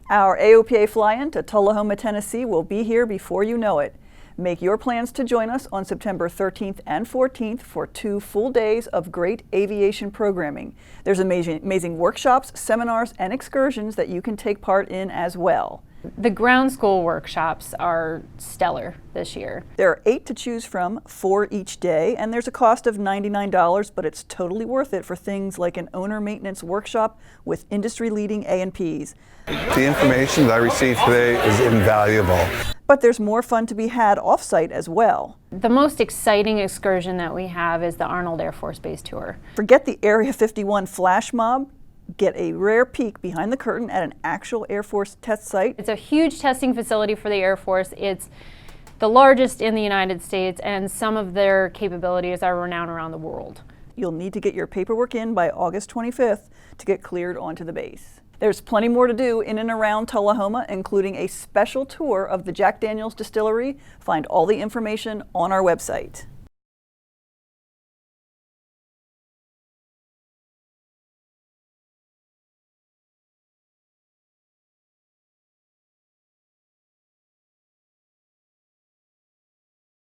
Our AOPA fly-in to Tullahoma, Tennessee will be here before you know it. Make your plans to join us on September 13th and 14th for 2 full days of great aviation programming. There's amazing workshops, seminars, and excursions that you can take part in as well. The ground school workshops are stellar this year. There are 8 to choose from, 4 each day, and there's a cost of $99, but it's totally worth it for things like an owner maintenance workshop with industry-leading A&Ps. The information that I received today is invaluable. But there's more fun to be had off-site as well. The most exciting excursion that we have is the Arnold Air Force Base tour. Forget the Area 51 flash mob. Get a rare peek behind the curtain at an actual Air Force test site. It's a huge testing facility for the Air Force. It's the largest in the United States, and some of their capabilities are renowned around the world. You'll need to get your paperwork in by August 25th to get cleared onto the base. There's plenty more to do in and around Tullahoma, including a special tour of the Jack Daniel's distillery. Find all the information on our website.